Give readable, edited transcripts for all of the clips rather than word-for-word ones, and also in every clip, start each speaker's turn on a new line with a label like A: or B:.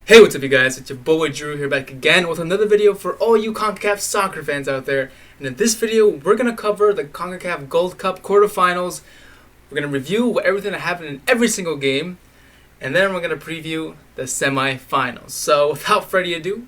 A: Hey, what's up you guys? It's your boy Drew here back again with another video for all you CONCACAF soccer fans out there. And in this video, we're going to cover the CONCACAF Gold Cup quarterfinals. We're going to review everything that happened in every single game. And then we're going to preview the semifinals. So without further ado,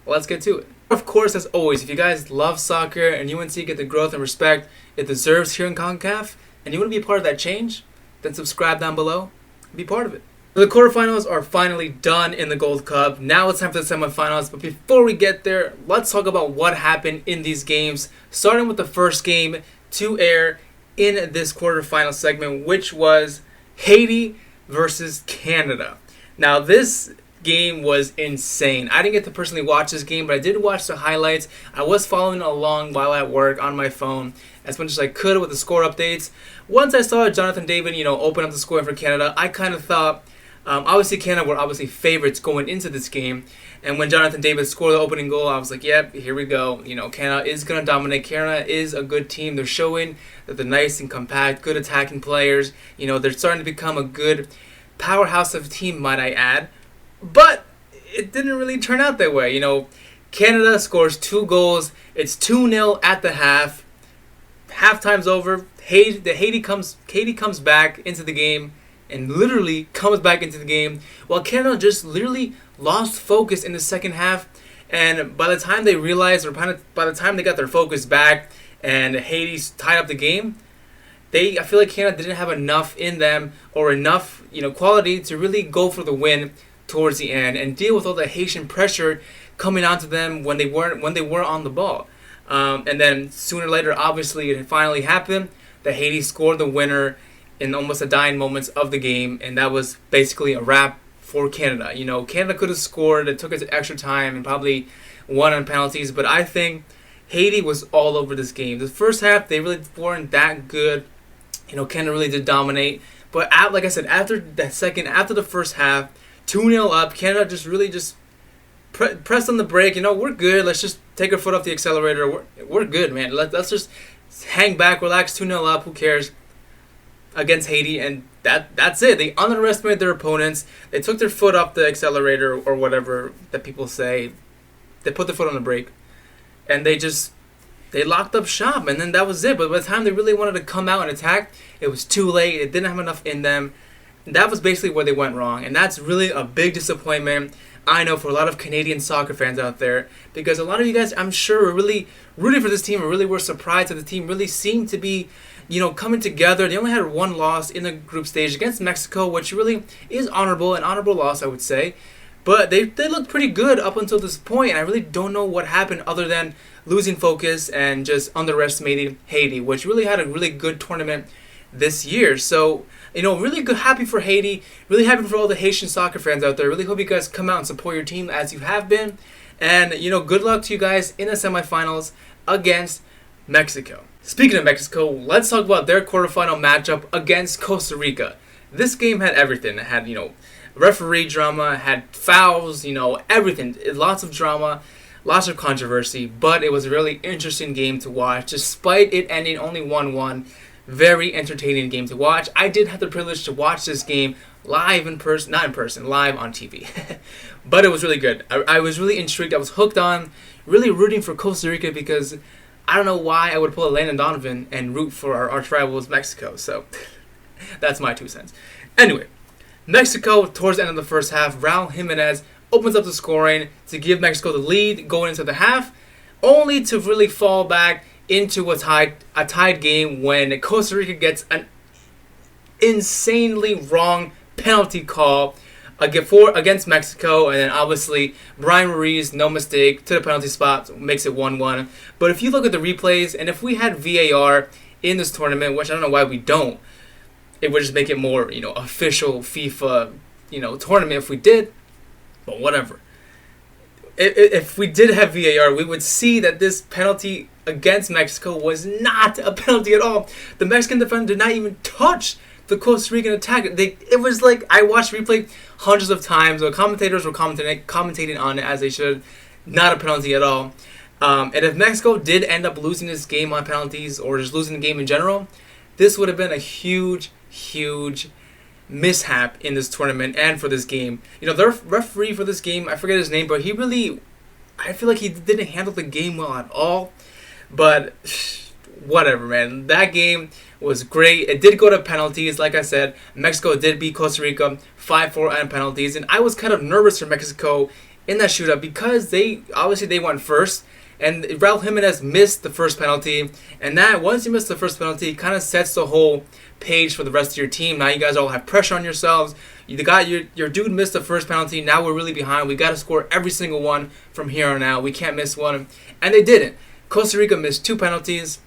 A: let's get to it. Of course, as always, if you guys love soccer and UNC get the growth and respect it deserves here in CONCACAF, and you want to be a part of that change, then subscribe down below and be part of it. The quarterfinals are finally done in the Gold Cup. Now it's time for the semifinals. But before we get there, let's talk about what happened in these games. Starting with the first game to air in this quarterfinal segment, which was Haiti versus Canada. Now this game was insane. I didn't get to personally watch this game, but I did watch the highlights. I was following along while at work on my phone as much as I could with the score updates. Once I saw Jonathan David, open up the scoring for Canada, I kind of thought, obviously Canada were obviously favorites going into this game. And when Jonathan David scored the opening goal, I was like, yep, here we go. Canada is going to dominate. Canada is a good team. They're showing that they're nice and compact, good attacking players. They're starting to become a good powerhouse of a team, might I add. But it didn't really turn out that way. Canada scores 2 goals. It's 2-0 at the half. Halftime's over. Haiti comes back into the game and literally comes back into the game while Canada just literally lost focus in the second half. And by the time they realized, or by the time they got their focus back and Haiti tied up the game, I feel like Canada didn't have enough in them or enough quality to really go for the win towards the end and deal with all the Haitian pressure coming onto them when they were on the ball. And then sooner or later, obviously, it finally happened that Haiti scored the winner in almost the dying moments of the game, and that was basically a wrap for Canada. Canada could have scored. It took us extra time and probably won on penalties, but I think Haiti was all over this game. The first half, they really weren't that good. Canada really did dominate, but like I said, after the first half, 2-0 up, Canada just pressed on the brake. We're good. Let's just take our foot off the accelerator. We're good, man. Let's just hang back, relax. 2-0 up. Who cares? Against Haiti, and that's it. They underestimated their opponents. They took their foot off the accelerator, or whatever that people say. They put their foot on the brake, and they locked up shop, and then that was it. But by the time they really wanted to come out and attack, it was too late. It didn't have enough in them. That was basically where they went wrong, and that's really a big disappointment, I know, for a lot of Canadian soccer fans out there, because a lot of you guys, I'm sure, were really rooting for this team and really were surprised that the team really seemed to be, coming together. They only had one loss in the group stage against Mexico, which really is an honorable loss, I would say. But they looked pretty good up until this point, and I really don't know what happened other than losing focus and just underestimating Haiti, which really had a really good tournament this year. So, really good, happy for Haiti, really happy for all the Haitian soccer fans out there. Really hope you guys come out and support your team as you have been. And, good luck to you guys in the semifinals against Mexico. Speaking of Mexico, let's talk about their quarterfinal matchup against Costa Rica. This game had everything. It had, referee drama, had fouls, everything. Lots of drama, lots of controversy, but it was a really interesting game to watch, despite it ending only 1-1. Very entertaining game to watch. I did have the privilege to watch this game live in person, not in person, live on TV. But it was really good. I was really intrigued. I was hooked on really rooting for Costa Rica because I don't know why I would pull a Landon Donovan and root for our arch rivals Mexico. So that's my 2 cents. Anyway, Mexico, towards the end of the first half, Raul Jimenez opens up the scoring to give Mexico the lead going into the half, only to really fall back into a tied game when Costa Rica gets an insanely wrong penalty call against Mexico, and then obviously Brian Ruiz, no mistake, to the penalty spot, makes it 1-1. But if you look at the replays, and if we had VAR in this tournament, which I don't know why we don't, it would just make it more, official FIFA, tournament if we did, but whatever. If we did have VAR, we would see that this penalty against Mexico was not a penalty at all. The Mexican defender did not even touch the Costa Rican attack. It was like, I watched replay hundreds of times. The commentators were commentating on it as they should. Not a penalty at all. And if Mexico did end up losing this game on penalties or just losing the game in general, this would have been a huge mishap in this tournament and for this game. The referee for this game, I forget his name, but I feel like he didn't handle the game well at all. But whatever, man. That game was great. It did go to penalties. Like I said, Mexico did beat Costa Rica 5-4 on penalties. And I was kind of nervous for Mexico in that shootout because they went first. And Raul Jimenez missed the first penalty. And once you miss the first penalty, it kind of sets the whole page for the rest of your team. Now you guys all have pressure on yourselves. Your dude missed the first penalty. Now we're really behind. We got to score every single one from here on out. We can't miss one. And they didn't. Costa Rica missed 2 penalties.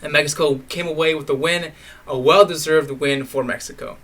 A: And Mexico came away with the win. A well-deserved win for Mexico.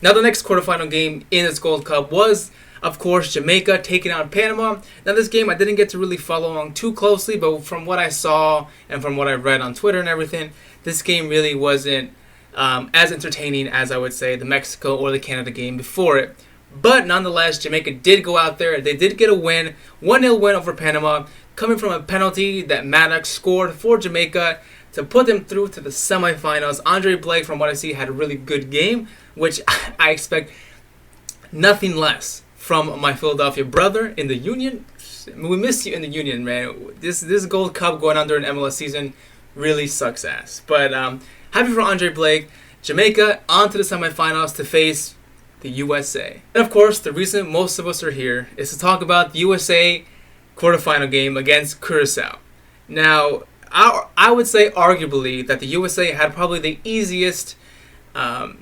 A: Now the next quarterfinal game in this Gold Cup was, of course, Jamaica taking on Panama. Now this game I didn't get to really follow along too closely, but from what I saw and from what I read on Twitter and everything, this game really wasn't as entertaining as I would say the Mexico or the Canada game before it. But nonetheless, Jamaica did go out there. They did get a win, 1-0 win over Panama, coming from a penalty that Maddox scored for Jamaica to put them through to the semifinals. Andre Blake, from what I see, had a really good game, which I expect nothing less from my Philadelphia brother in the Union. We miss you in the Union, man. This Gold Cup going on during MLS season really sucks ass. But happy for Andre Blake. Jamaica on to the semifinals to face the USA. And of course, the reason most of us are here is to talk about the USA quarterfinal game against Curacao. Now, I would say arguably that the USA had probably the easiest game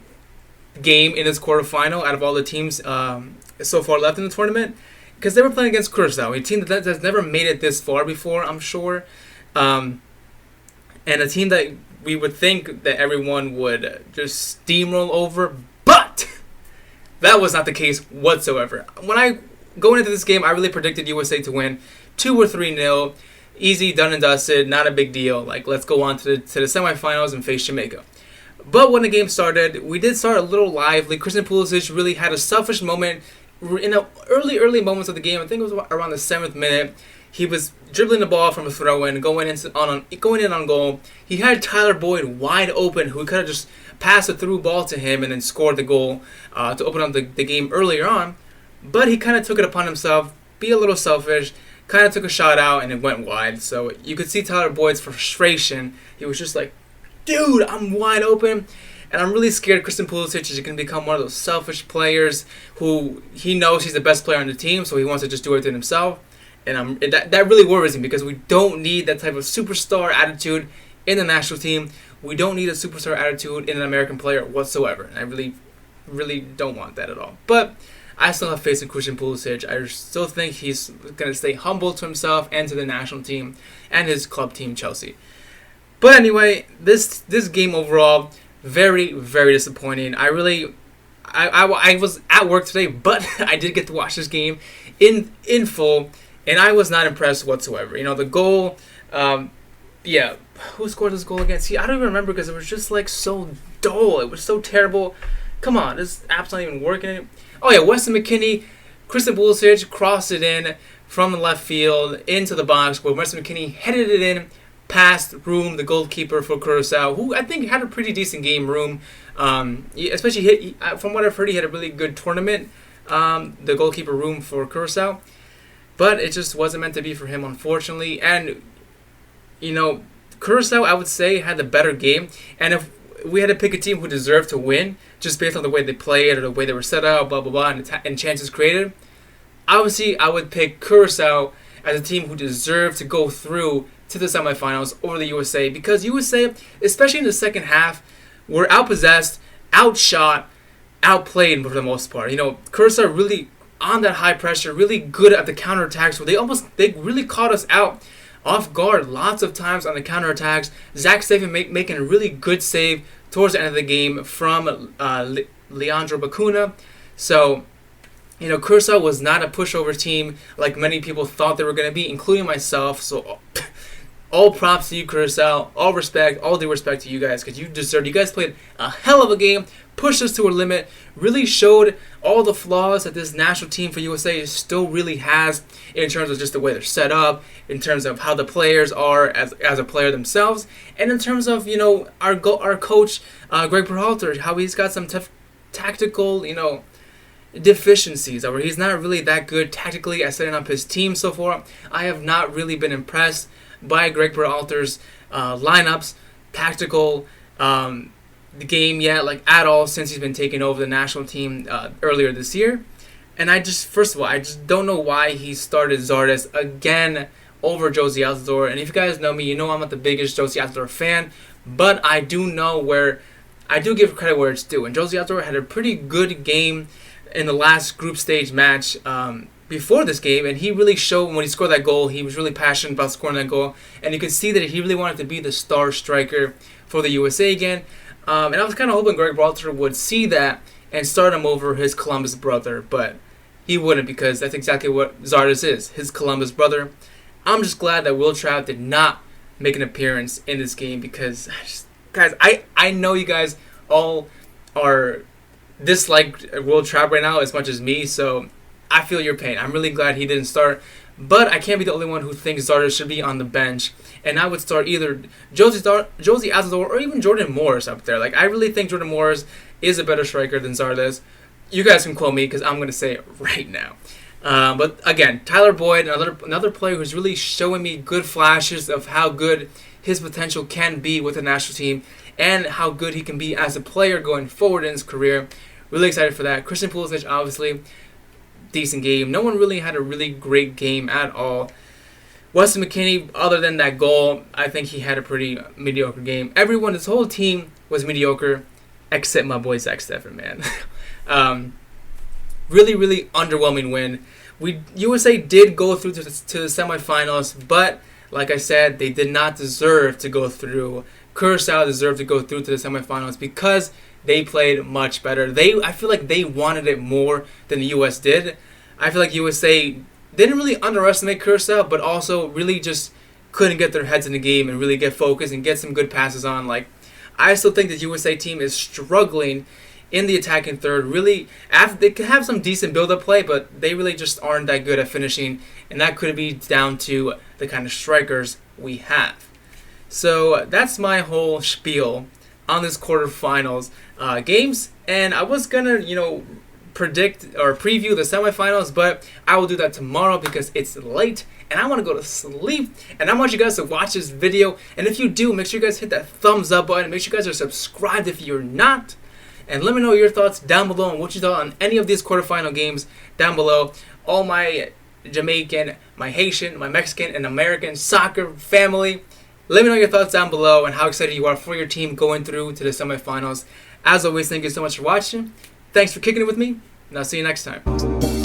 A: in this quarterfinal out of all the teams so far left in the tournament, because they were playing against Curacao, a team that has never made it this far before, I'm sure, and a team that we would think that everyone would just steamroll over, but that was not the case whatsoever. Going into this game, I really predicted USA to win 2 or 3-0. Easy, done and dusted, not a big deal. Like, let's go on to the semifinals and face Jamaica. But when the game started, we did start a little lively. Christian Pulisic really had a selfish moment in the early moments of the game. I think it was around the 7th minute. He was dribbling the ball from a throw-in, going in on goal. He had Tyler Boyd wide open, who could have just passed a through ball to him and then scored the goal to open up the game earlier on. But he kind of took it upon himself, be a little selfish, kind of took a shot out, and it went wide. So you could see Tyler Boyd's frustration. He was just like, dude, I'm wide open. And I'm really scared Christian Pulisic is going to become one of those selfish players who he knows he's the best player on the team, so he wants to just do everything himself. And that really worries me, because we don't need that type of superstar attitude in the national team. We don't need a superstar attitude in an American player whatsoever. And I really, really don't want that at all. But I still have faith in Christian Pulisic. I still think he's going to stay humble to himself and to the national team and his club team, Chelsea. But anyway, this game overall, very, very disappointing. I was at work today, but I did get to watch this game in full, and I was not impressed whatsoever. The goal, who scored this goal again? See, I don't even remember, because it was just like so dull. It was so terrible. Come on, this app's not even working. Oh yeah, Weston McKennie, Christian Pulisic crossed it in from the left field into the box, where Weston McKennie headed it in past Room, the goalkeeper for Curacao, who I think had a pretty decent game. Room, especially from what I've heard, he had a really good tournament. The goalkeeper Room for Curacao, but it just wasn't meant to be for him, unfortunately. And Curacao, I would say, had the better game. And if we had to pick a team who deserved to win, just based on the way they played or the way they were set up, blah, blah, blah, and chances created, obviously I would pick Curacao as a team who deserved to go through to the semifinals over the USA, because USA, especially in the second half, were outpossessed, outshot, outplayed for the most part. Curacao really on that high pressure, really good at the counterattacks, where they really caught us out off guard lots of times on the counterattacks. Zach Steffen making a really good save towards the end of the game from Leandro Bacuna. So, Curacao was not a pushover team like many people thought they were going to be, including myself. So, all props to you, Curacao. All respect, all due respect to you guys, because you deserved. You guys played a hell of a game, pushed us to a limit, really showed all the flaws that this national team for USA still really has in terms of just the way they're set up, in terms of how the players are as a player themselves, and in terms of our coach Greg Berhalter, how he's got some tactical, deficiencies, or he's not really that good tactically at setting up his team so far. I have not really been impressed by Greg Berhalter's lineups, tactical, the game yet, like at all, since he's been taking over the national team earlier this year. And first of all, I just don't know why he started Zardes again over Josie Altidore. And if you guys know me, you know I'm not the biggest Josie Altidore fan, but I do give credit where it's due. And Josie Altidore had a pretty good game in the last group stage match before this game, and he really showed when he scored that goal. He was really passionate about scoring that goal, and you could see that he really wanted to be the star striker for the USA again. And I was kind of hoping Greg Berhalter would see that and start him over his Columbus brother, but he wouldn't, because that's exactly what Zardes is, his Columbus brother. I'm just glad that Will Trapp did not make an appearance in this game, because, guys, I know you guys all are dislike Will Trapp right now as much as me, so I feel your pain. I'm really glad he didn't start, but I can't be the only one who thinks Zardes should be on the bench, and I would start either Josie Altidore or even Jordan Morris up there. Like, I really think Jordan Morris is a better striker than Zardes. You guys can quote me, because I'm going to say it right now. But again, Tyler Boyd, another player who's really showing me good flashes of how good his potential can be with the national team and how good he can be as a player going forward in his career. Really excited for that. Christian Pulisic, obviously, decent game. No one really had a really great game at all. Weston McKennie, other than that goal, I think he had a pretty mediocre game. This whole team was mediocre, except my boy Zach Steffen, man. Really, really underwhelming win. USA did go through to the semifinals, but like I said, they did not deserve to go through. Curacao deserved to go through to the semifinals because they played much better. I feel like they wanted it more than the US did. I feel like USA didn't really underestimate Curacao, but also really just couldn't get their heads in the game and really get focused and get some good passes on. Like, I still think the USA team is struggling in the attacking third. Really, they could have some decent build-up play, but they really just aren't that good at finishing, and that could be down to the kind of strikers we have. So that's my whole spiel on this quarterfinals games, and I was gonna, predict or preview the semifinals, but I will do that tomorrow because it's late and I want to go to sleep, and I want you guys to watch this video. And if you do, make sure you guys hit that thumbs up button. Make sure you guys are subscribed if you're not, and let me know your thoughts down below and what you thought on any of these quarterfinal games down below. All my Jamaican, my Haitian, my Mexican, and American soccer family, let me know your thoughts down below and how excited you are for your team going through to the semifinals. As always, thank you so much for watching. Thanks for kicking it with me, and I'll see you next time.